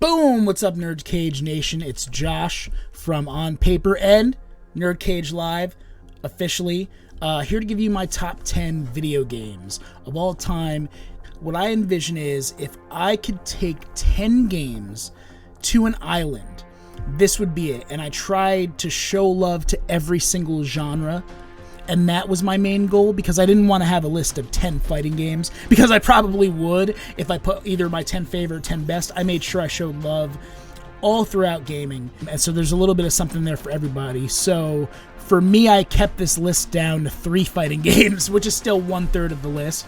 Boom! What's up, NerdCage Nation? It's Josh from On Paper and NerdCageLIve, officially. Here to give you my top 10 video games of all time. What I envision is if I could take 10 games to an island, this would be it. And I tried to show love to every single genre. And that was my main goal, because I didn't want to have a list of 10 fighting games, because I probably would if I put either my 10 favorite or 10 best. I made sure I showed love all throughout gaming, and so there's a little bit of something there for everybody. So for me, I kept this list down to 3 fighting games, which is still 1/3 of the list.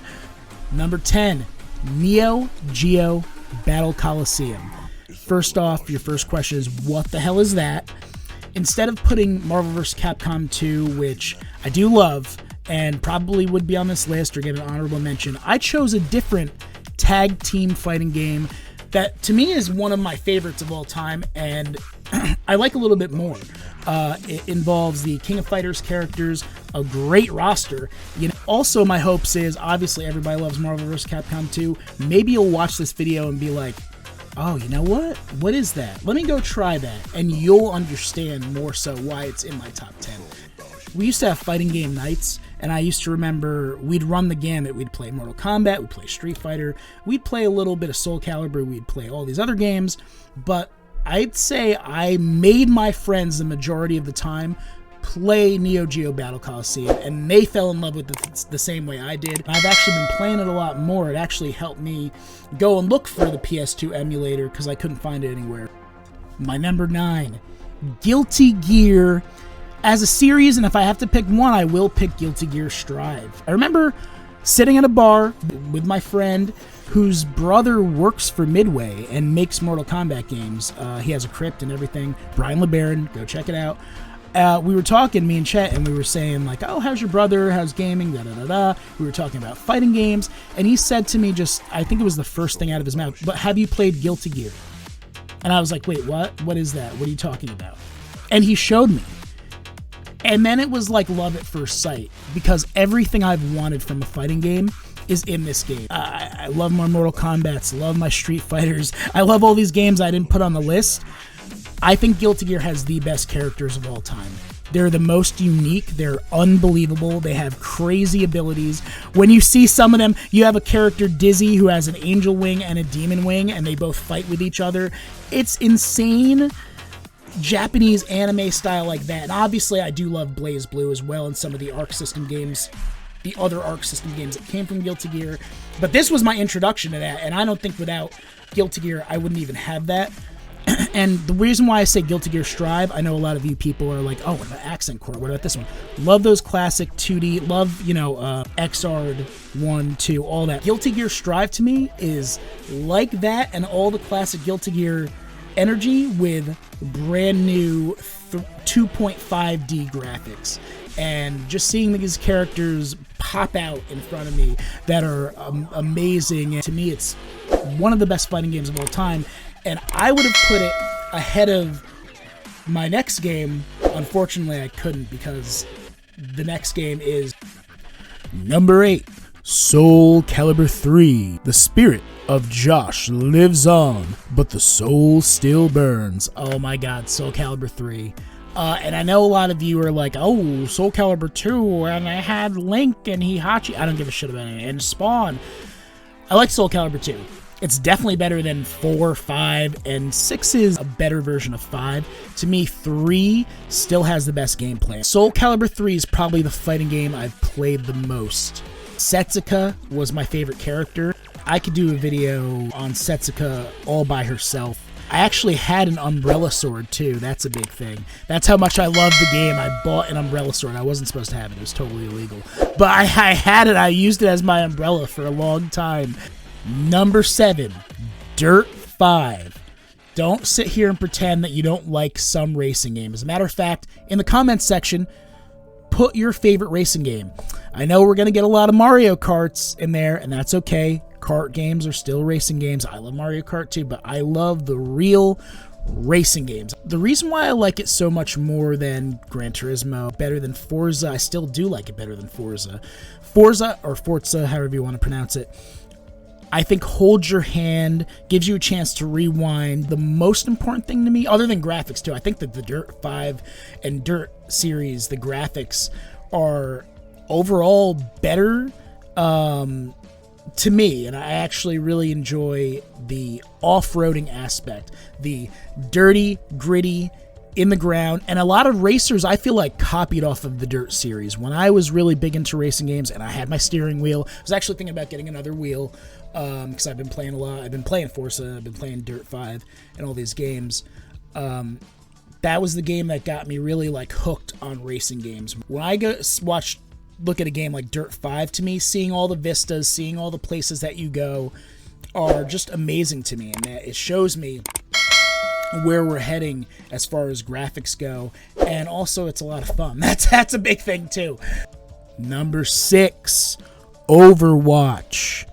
Number 10, NEOGEO Battle Coliseum. First off, your first question is, what the hell is that? Instead of putting Marvel vs. Capcom 2, which I do love and probably would be on this list or get an honorable mention, I chose a different tag team fighting game that to me is one of my favorites of all time, and I like a little bit more. It involves the King of Fighters characters, a great roster. Also, my hopes is, obviously everybody loves Marvel vs. Capcom 2. Maybe you'll watch this video and be like, oh, you know what? What is that? Let me go try that, and you'll understand more so why it's in my top 10. We used to have fighting game nights, and I used to remember we'd run the gamut. We'd play Mortal Kombat, we'd play Street Fighter, we'd play a little bit of Soul Calibur, we'd play all these other games, but I'd say I made my friends the majority of the time play NEOGEO Battle Coliseum, and they fell in love with it the same way I did. I've actually been playing it a lot more. It actually helped me go and look for the PS2 emulator because I couldn't find it anywhere. My number 9, Guilty Gear as a series, and if I have to pick one, I will pick Guilty Gear Strive. I remember sitting at a bar with my friend whose brother works for Midway and makes Mortal Kombat games. He has a crypt and everything. Brian LeBaron, go check it out. We were talking, me and Chet, and we were saying like, oh, how's your brother? How's gaming? Da-da-da-da. We were talking about fighting games, and he said to me I think it was the first thing out of his mouth, but have you played Guilty Gear? And I was like, wait, what? What is that? What are you talking about? And he showed me. And then it was like love at first sight, because everything I've wanted from a fighting game is in this game. I love my Mortal Kombats, love my Street Fighters. I love all these games I didn't put on the list. I think Guilty Gear has the best characters of all time. They're the most unique. They're unbelievable. They have crazy abilities. When you see some of them, you have a character, Dizzy, who has an angel wing and a demon wing, and they both fight with each other. It's insane Japanese anime style like that. And obviously, I do love Blaze Blue as well, and some of the Arc System games, the other Arc System games that came from Guilty Gear. But this was my introduction to that, and I don't think without Guilty Gear, I wouldn't even have that. And the reason why I say Guilty Gear Strive, I know a lot of you people are like, oh, what about Accent Core? What about this one? Love those classic 2D, love, XR'd 1, 2, all that. Guilty Gear Strive to me is like that and all the classic Guilty Gear energy with brand new 2.5D graphics. And just seeing these characters pop out in front of me that are amazing. And to me, it's one of the best fighting games of all time. And I would have put it ahead of my next game. Unfortunately, I couldn't, because the next game is number 8, Soul Calibur 3. The spirit of Josh lives on, but the soul still burns. Oh my god, Soul Calibur 3. And I know a lot of you are like, oh, Soul Calibur 2, and I had Link and Heihachi. I don't give a shit about it. And Spawn. I like Soul Calibur 2. It's definitely better than 4, 5, and 6 is a better version of 5. To me, 3 still has the best gameplay. Soul Calibur 3 is probably the fighting game I've played the most. Setsuka was my favorite character. I could do a video on Setsuka all by herself. I actually had an umbrella sword too. That's a big thing. That's how much I love the game. I bought an umbrella sword. I wasn't supposed to have it. It was totally illegal. But I had it. I used it as my umbrella for a long time. Number 7, Dirt 5. Don't sit here and pretend that you don't like some racing game. As a matter of fact, in the comments section, put your favorite racing game. I know we're going to get a lot of Mario Karts in there, and that's okay. Kart games are still racing games. I love Mario Kart too, but I love the real racing games. The reason why I like it so much more than Gran Turismo, better than Forza, I still do like it better than Forza. Forza, or Forza, however you want to pronounce it, I think holds your hand, gives you a chance to rewind. The most important thing to me, other than graphics too, I think that the Dirt 5 and Dirt series, the graphics are overall better to me, and I actually really enjoy the off-roading aspect, the dirty, gritty, in the ground, and a lot of racers I feel like copied off of the Dirt series. When I was really big into racing games and I had my steering wheel, I was actually thinking about getting another wheel because I've been playing a lot. I've been playing Forza, I've been playing Dirt 5 and all these games. That was the game that got me really like hooked on racing games. When I look at a game like Dirt 5, to me, seeing all the vistas, seeing all the places that you go are just amazing to me, and it shows me where we're heading as far as graphics go, and also it's a lot of fun. That's a big thing too. Number 6, Overwatch.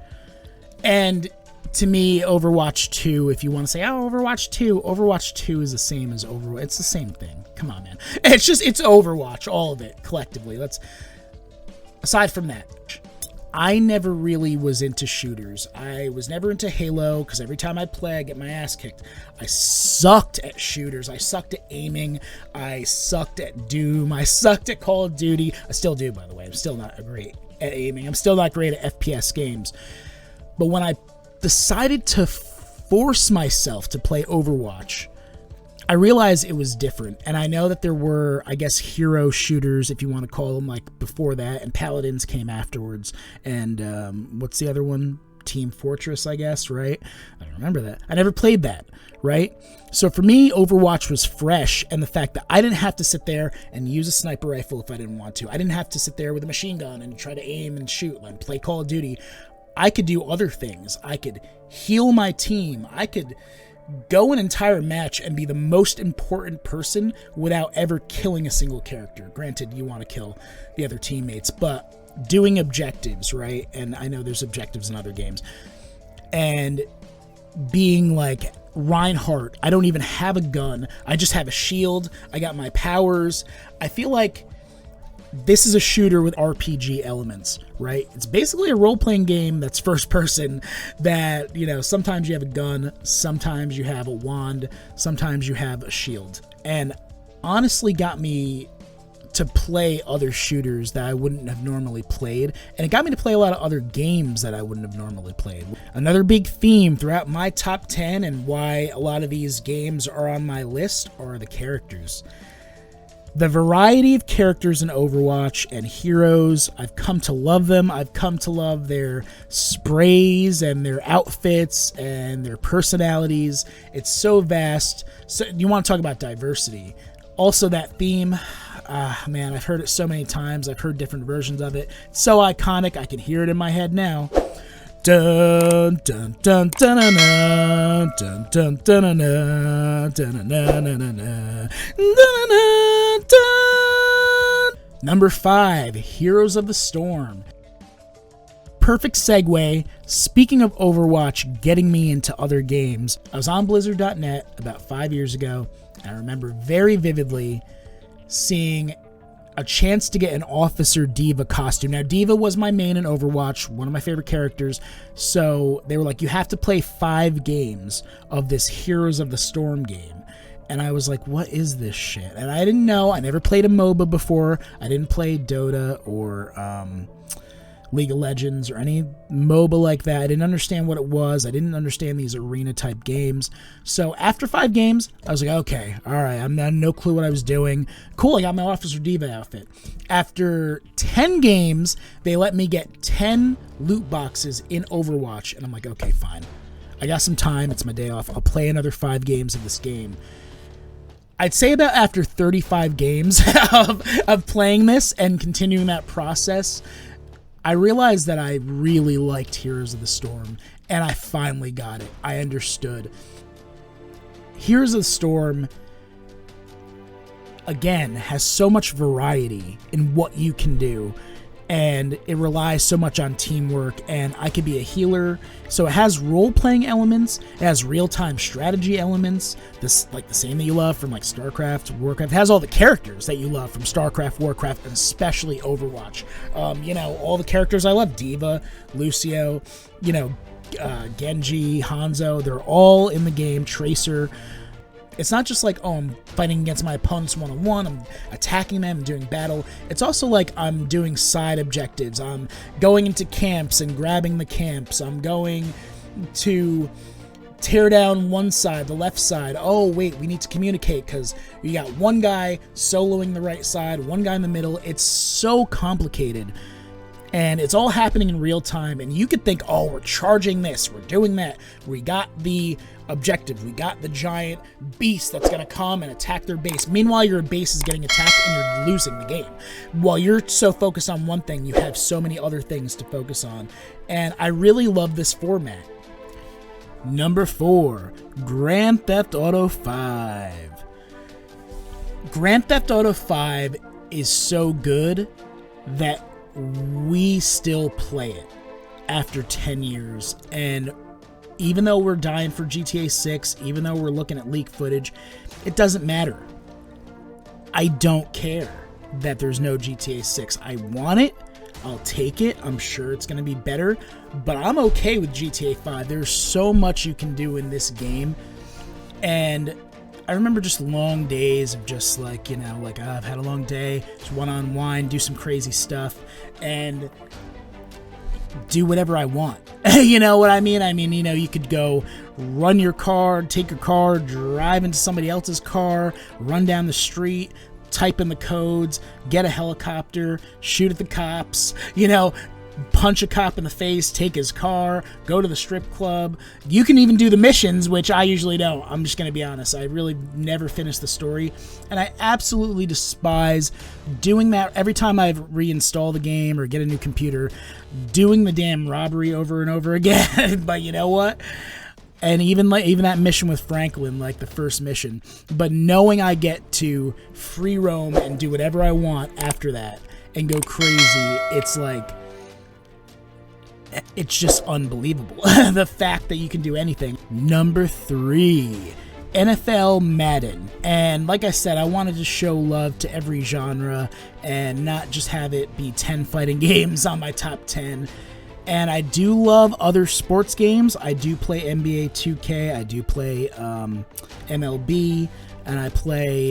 And to me, Overwatch 2, if you want to say, oh, Overwatch 2 is the same as Overwatch. It's the same thing. Come on, man. It's Overwatch, all of it, collectively. Aside from that, I never really was into shooters. I was never into Halo, because every time I play, I get my ass kicked. I sucked at shooters. I sucked at aiming. I sucked at Doom. I sucked at Call of Duty. I still do, by the way. I'm still not great at aiming. I'm still not great at FPS games. But when I decided to force myself to play Overwatch, I realized it was different. And I know that there were, I guess, hero shooters, if you want to call them, like before that, and Paladins came afterwards. And what's the other one? Team Fortress, I guess, right? I don't remember that. I never played that, right? So for me, Overwatch was fresh, and the fact that I didn't have to sit there and use a sniper rifle if I didn't want to. I didn't have to sit there with a machine gun and try to aim and shoot and play Call of Duty. I could do other things. I could heal my team. I could go an entire match and be the most important person without ever killing a single character. Granted, you want to kill the other teammates, but doing objectives, right? And I know there's objectives in other games. And being like Reinhardt, I don't even have a gun. I just have a shield. I got my powers. I feel like this is a shooter with RPG elements, right? It's basically a role-playing game that's first person that, you know, sometimes you have a gun, sometimes you have a wand, sometimes you have a shield. And honestly got me to play other shooters that I wouldn't have normally played, and it got me to play a lot of other games that I wouldn't have normally played. Another big theme throughout my top 10 and why a lot of these games are on my list are the characters. The variety of characters in Overwatch and heroes, I've come to love them. I've come to love their sprays and their outfits and their personalities. It's so vast. So you want to talk about diversity. Also that theme, man, I've heard it so many times. I've heard different versions of it. It's so iconic, I can hear it in my head now. Dun dun dun dun dun dun dun dun dun dun dun dun. Number 5, Heroes of the Storm. Perfect segue. Speaking of Overwatch getting me into other games, I was on Blizzard.net about 5 years ago. I remember very vividly seeing a chance to get an Officer D.Va costume. Now, D.Va was my main in Overwatch, one of my favorite characters, so they were like, you have to play 5 games of this Heroes of the Storm game. And I was like, what is this shit? And I didn't know. I never played a MOBA before. I didn't play Dota or League of Legends or any MOBA like that. I didn't understand what it was. I didn't understand these arena type games. So after 5 games, I was like, okay, all right, I had no clue what I was doing. Cool, I got my Officer D.Va outfit. After 10 games, they let me get 10 loot boxes in Overwatch. And I'm like, okay, fine. I got some time. It's my day off. I'll play another 5 games of this game. I'd say about after 35 games of playing this and continuing that process, I realized that I really liked Heroes of the Storm, and I finally got it. I understood. Heroes of the Storm, again, has so much variety in what you can do, and it relies so much on teamwork, and I could be a healer, so it has role-playing elements, it has real-time strategy elements, this like the same that you love from like StarCraft, Warcraft. It has all the characters that you love from StarCraft, Warcraft, and especially Overwatch. You know, all the characters I love, D.Va, Lucio, you know, Genji, Hanzo, they're all in the game. Tracer. It's not just like, oh, I'm fighting against my opponents one-on-one, I'm attacking them and doing battle. It's also like I'm doing side objectives. I'm going into camps and grabbing the camps. I'm going to tear down one side, the left side. Oh, wait, we need to communicate because you got one guy soloing the right side, one guy in the middle. It's so complicated. And it's all happening in real time, and you could think, oh, we're charging this, we're doing that. We got the objective, we got the giant beast that's going to come and attack their base. Meanwhile, your base is getting attacked and you're losing the game. While you're so focused on one thing, you have so many other things to focus on. And I really love this format. Number 4, Grand Theft Auto 5. Grand Theft Auto 5 is so good that we still play it after 10 years. And even though we're dying for GTA 6, even though we're looking at leak footage, it doesn't matter. I don't care that there's no GTA 6. I want it. I'll take it. I'm sure it's going to be better, but I'm okay with GTA 5. There's so much you can do in this game. And I remember just long days of just like, you know, like, I've had a long day, just want to unwind, do some crazy stuff, and do whatever I want. You know what I mean? I mean, you know, you could go run your car, take your car, drive into somebody else's car, run down the street, type in the codes, get a helicopter, shoot at the cops, you know, punch a cop in the face, take his car, go to the strip club. You can even do the missions, which I usually don't. I'm just going to be honest. I really never finish the story, and I absolutely despise doing that every time I reinstall the game or get a new computer, doing the damn robbery over and over again. But you know what? And even that mission with Franklin, like the first mission, but knowing I get to free roam and do whatever I want after that and go crazy, it's like, it's just unbelievable. The fact that you can do anything. Number 3, NFL Madden. And like I said, I wanted to show love to every genre and not just have it be 10 fighting games on my top 10. And I do love other sports games. I do play NBA 2K. I do play MLB. And I play,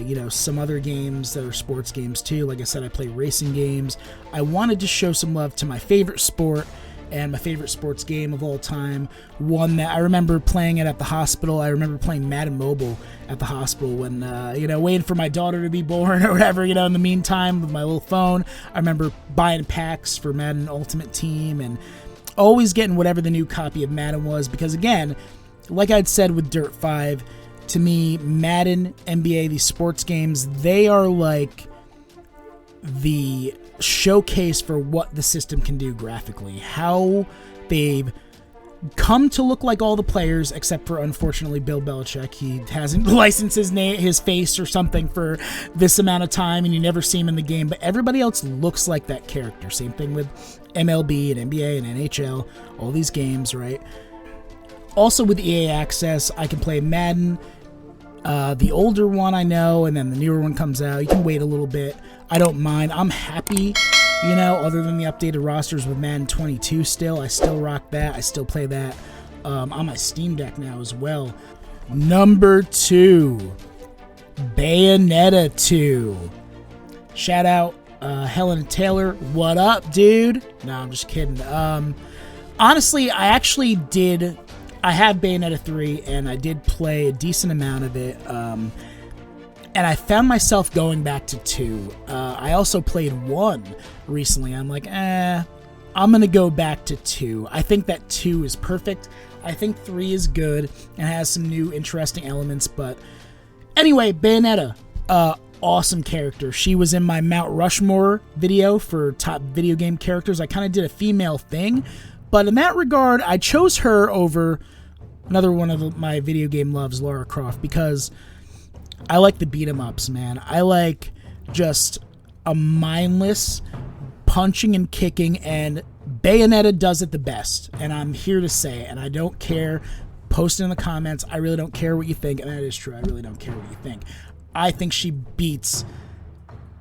you know, some other games that are sports games too. Like I said, I play racing games. I wanted to show some love to my favorite sport and my favorite sports game of all time. One that I remember playing it at the hospital. I remember playing Madden Mobile at the hospital when, you know, waiting for my daughter to be born or whatever, you know, in the meantime with my little phone. I remember buying packs for Madden Ultimate Team and always getting whatever the new copy of Madden was. Because again, like I'd said with Dirt 5, to me, Madden, NBA, these sports games, they are like the showcase for what the system can do graphically. How they've come to look like all the players, except for, unfortunately, Bill Belichick. He hasn't licensed his face or something for this amount of time, and you never see him in the game. But everybody else looks like that character. Same thing with MLB and NBA and NHL, all these games, right? Also with EA Access, I can play Madden, the older one I know, and then the newer one comes out. You can wait a little bit. I don't mind. I'm happy, you know, other than the updated rosters with Madden 22 still. I still rock that. I still play that on my Steam Deck now as well. Number 2, Bayonetta 2. Shout out Helen and Taylor. What up, dude? No, I'm just kidding. Honestly, I have Bayonetta 3, and I did play a decent amount of it, and I found myself going back to 2. I also played 1 recently. I'm like, I'm going to go back to 2. I think that 2 is perfect. I think 3 is good and has some new interesting elements, but anyway, Bayonetta, awesome character. She was in my Mount Rushmore video for top video game characters. I kind of did a female thing, but in that regard, I chose her over another one of my video game loves, Lara Croft, because I like the beat-em-ups, man. I like just a mindless punching and kicking, and Bayonetta does it the best, and I'm here to say it, and I don't care. Post it in the comments. I really don't care what you think, and that is true. I really don't care what you think. I think she beats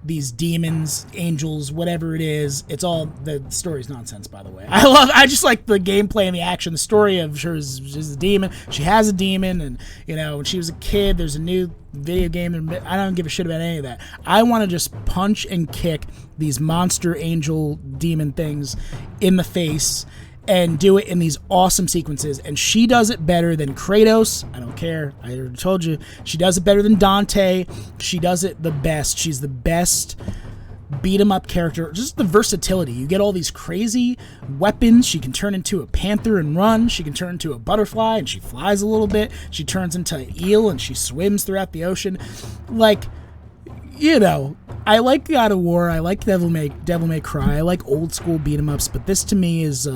these demons, angels, whatever it is. It's all, the story's nonsense, by the way. I just like the gameplay and the action. The story of she's a demon. She has a demon, and you know, when she was a kid, there's a new video game, and I don't give a shit about any of that. I want to just punch and kick these monster angel demon things in the face and do it in these awesome sequences. And she does it better than Kratos. I don't care. I already told you. She does it better than Dante. She does it the best. She's the best beat-em-up character. Just the versatility. You get all these crazy weapons. She can turn into a panther and run. She can turn into a butterfly and she flies a little bit. She turns into an eel and she swims throughout the ocean. Like, you know, I like God of War. I like Devil May Cry. I like old school beat-em-ups, but this to me is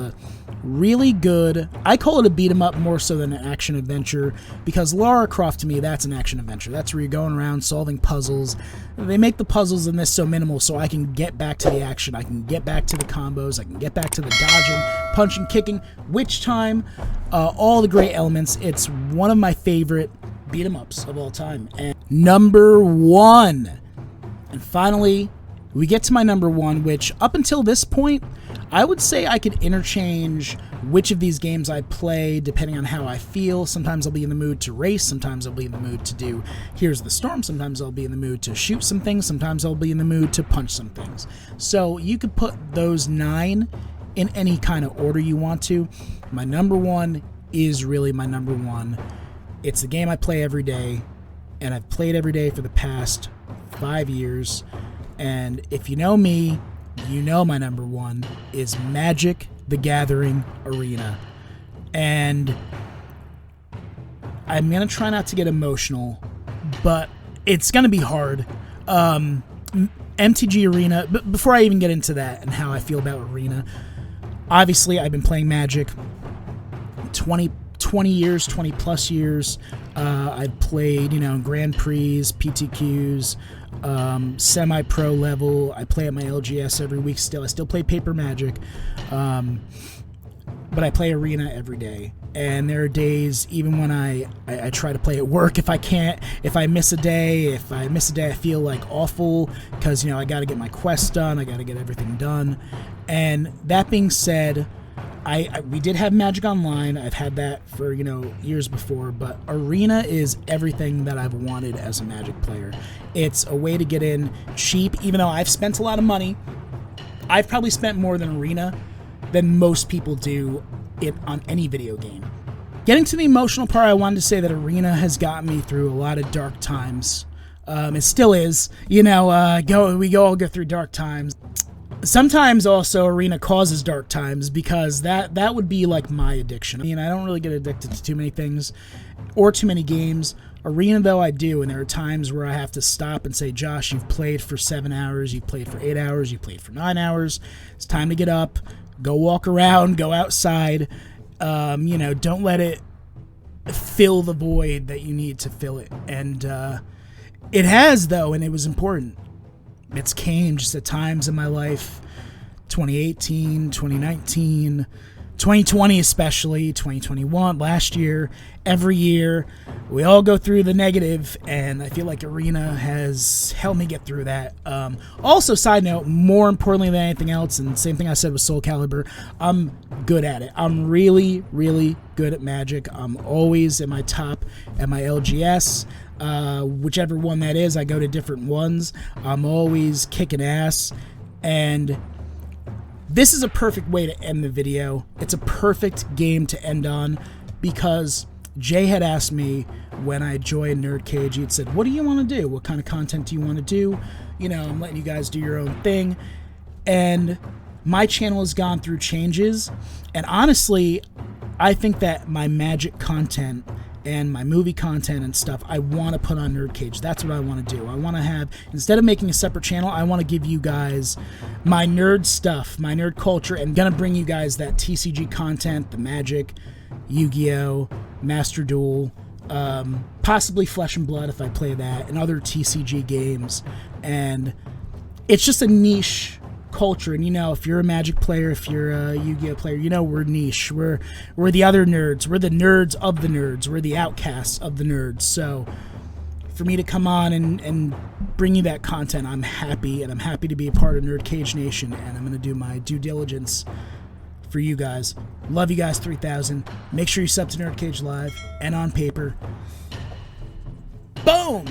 really good. I call it a beat-em-up more so than an action-adventure, because Lara Croft, to me, that's an action-adventure. That's where you're going around solving puzzles. They make the puzzles in this so minimal so I can get back to the action. I can get back to the combos. I can get back to the dodging, punching, kicking, witch time, all the great elements. It's one of my favorite beat-em-ups of all time. And number one. And finally, we get to my number one, which up until this point, I would say I could interchange which of these games I play depending on how I feel. Sometimes I'll be in the mood to race. Sometimes I'll be in the mood to do Here's the Storm. Sometimes I'll be in the mood to shoot some things. Sometimes I'll be in the mood to punch some things. So you could put those 9 in any kind of order you want to. My number one is really my number one. It's the game I play every day, and I've played every day for the past 5 years. And if you know me, you know my number one is Magic: The Gathering Arena. And I'm going to try not to get emotional, but it's going to be hard. MTG Arena, but before I even get into that and how I feel about Arena, obviously I've been playing Magic 20 years, 20 plus years. I've played, Grand Prix, PTQs, semi-pro level. I play at my LGS every week still. I still play paper Magic, but I play Arena every day. And there are days, even when I try to play at work, if I miss a day, I feel like awful because, I got to get my quests done. I got to get everything done. And that being said, we did have Magic Online. I've had that for, years before, but Arena is everything that I've wanted as a Magic player. It's a way to get in cheap, even though I've spent a lot of money. I've probably spent more than Arena than most people do on any video game. Getting to the emotional part, I wanted to say that Arena has gotten me through a lot of dark times. It still is. We all go through dark times. Sometimes also Arena causes dark times because that would be like my addiction. I don't really get addicted to too many things or too many games. Arena, though, I do, and there are times where I have to stop and say, Josh, you've played for 7 hours, you've played for 8 hours, you've played for 9 hours. It's time to get up, go walk around, go outside. Don't let it fill the void that you need to fill it. And it has, though, and it was important. It's came just at times in my life, 2018, 2019, 2020 especially, 2021, last year, every year. We all go through the negative, and I feel like Arena has helped me get through that. Also, side note, more importantly than anything else, and same thing I said with Soul Calibur, I'm good at it. I'm really, really good at Magic. I'm always at my top at my LGS. Whichever one that is, I go to different ones. I'm always kicking ass, and this is a perfect way to end the video. It's a perfect game to end on because Jay had asked me when I joined NerdCage, he'd said, what do you want to do? What kind of content do you want to do? I'm letting you guys do your own thing. And my channel has gone through changes, and honestly, I think that my Magic content and my movie content and stuff, I want to put on NerdCage. That's what I want to do. I want to have, instead of making a separate channel, I want to give you guys my nerd stuff, my nerd culture, and going to bring you guys that TCG content, the Magic, Yu-Gi-Oh, Master Duel, possibly Flesh and Blood if I play that, and other TCG games. And it's just a niche culture, and if you're a Magic player, if you're a Yu-Gi-Oh player, we're niche. We're the other nerds. We're the nerds of the nerds. We're the outcasts of the nerds. So for me to come on and bring you that content, I'm happy, and I'm happy to be a part of NerdCage Nation, and I'm going to do my due diligence for you guys. Love you guys 3000. Make sure you sub to NerdCage Live and On Paper. Boom!